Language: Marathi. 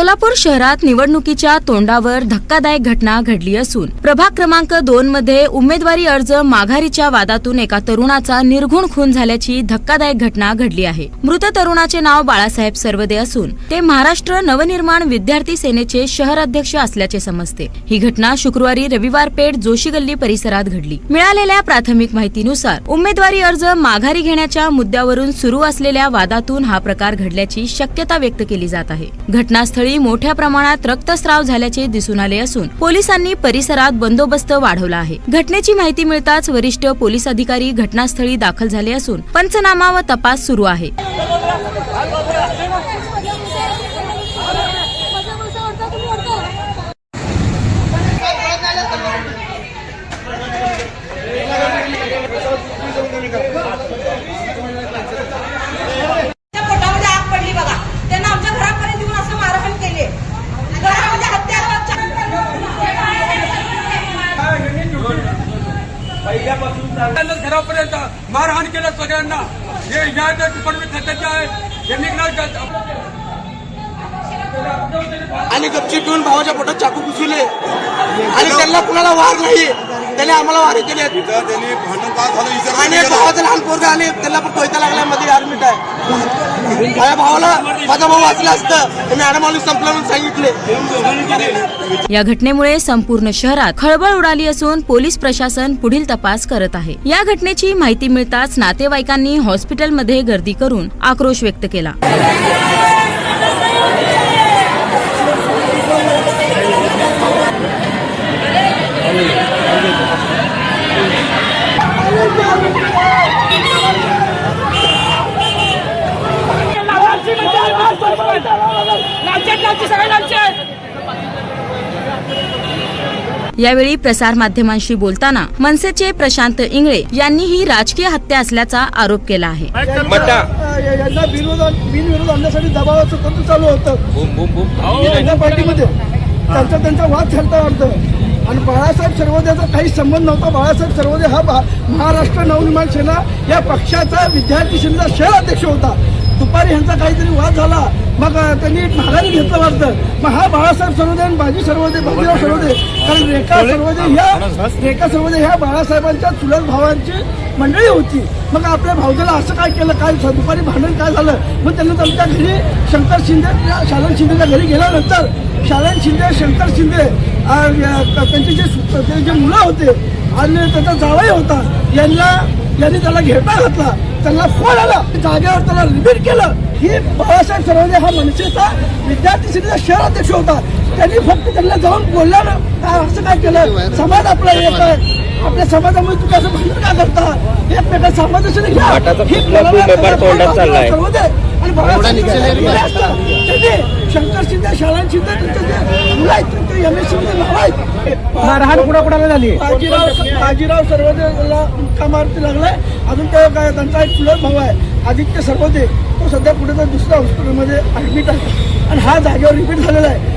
सोलापूर शहरात निवडणुकीच्या तोंडावर धक्कादायक घटना घडली असून प्रभाग क्रमांक 2 मध्ये उमेदवारी अर्ज माघारीच्या वादातून एका तरुणाचा निर्घुण खून झाल्याची धक्कादायक घटना घडली आहे। मृत तरुणाचे नाव बाळासाहेब सरवदे असून ते महाराष्ट्र नवनिर्माण विद्यार्थी सेनेचे शहर अध्यक्ष असल्याचे समजते। ही घटना शुक्रवारी रविवार पेठ जोशी गल्ली परिसरात घडली। मिळालेल्या प्राथमिक माहितीनुसार उमेदवारी अर्ज माघारी घेण्याच्या मुद्द्यावरून सुरू असलेल्या वादातून हा प्रकार घडल्याची शक्यता व्यक्त केली जात आहे। घटनास्थळी मोठ्या प्रमाणात रक्तस्राव झाल्याचे दिसून आले असून पोलिसांनी परिसरात बंदोबस्त वाढवला आहे। घटनेची माहिती मिळताच वरिष्ठ पोलीस अधिकारी घटनास्थळी दाखल झाले असून पंचनामा व तपास सुरू आहे। घरापर्यंत मारहाण केलं सगळ्यांना। हे या डिपार्टमेंट खात्याचे आहे आणि गपची पिऊन भावाच्या पोटात चाकू घुसवले आणि त्यांना कुणाला वार नाही, त्याने आम्हाला वारे केले। आणि भावाचं लहान पोरगा आणि त्याला पण कोयता लागला मध्ये ऍडमिट आहे। माझ्या भावाला माझा भाऊ वाचला असतं मॅडमांनी संपलं म्हणून सांगितले। या घटनेमुळे संपूर्ण शहरात खळबळ उडाली असून पोलीस प्रशासन पुढील तपास करत आहे। या घटनेची माहिती मिळताच नातेवाईकांनी हॉस्पिटलमध्ये गर्दी करून आक्रोश व्यक्त केला। यावेळी प्रसार माध्यमांशी बोलताना मनसेचे प्रशांत इंगळे यांनी ही राजकीय हत्या असल्याचा आरोप केला आहे। यांना बिनविरोध आणण्यासाठी दबावाचं तंत्र चालू होतं पार्टीमध्ये, त्यांचा वाद चालता वाटतं। आणि बाळासाहेब सरवदेचा काही संबंध नव्हता। बाळासाहेब सरवदे हा महाराष्ट्र नवनिर्माण सेना या पक्षाचा विद्यार्थी सेनेचा शहर अध्यक्ष होता। दुपारी ह्यांचा काहीतरी वाद झाला, मग त्यांनी माघारी घेतलं वाटतं। मग हा बाळासाहेब सरवदे आणि बाजीराव सरवदे, कारण रेखा सरवदे ह्या बाळासाहेबांच्या चुलत भावांची मंडळी होती। मग आपल्या भाऊजाला असं काय केलं, काय दुपारी भांडण काय झालं, मग त्यांना त्यांच्या घरी शंकर शिंदे शालन शिंदेच्या घरी गेल्यानंतर शालन शिंदे शंकर शिंदे त्यांचे जे मुलं होते आणि त्याचा जावई होता यांनी त्याला घेटा घातला, त्यांना फोन आला, जागेवर त्याला रिपीट केलं। ही बाळासाहेब सरवदे हा मनसेचा विद्यार्थी सेनेचा शहर अध्यक्ष होता। त्यांनी फक्त त्यांना जाऊन बोलल्यानं काय असं काय केलं, समाज आपला एक आहे, आपल्या समाजामुळे तुम्ही असं भांडण का करता, एकमेका समाजाने घ्या। शंकर शिंदे शालन शिंदे मारहाण कुणाकुणाला झाली? बाजीराव सरवदेला मुक्का मारती लागलाय। अजून त्यांचा एक चुलत भाऊ आहे आदित्य सरवदे, तो सध्या कुठे तर दुसऱ्या हॉस्पिटलमध्ये ऍडमिट आहे आणि हा जागेवर रिपीट झालेला आहे।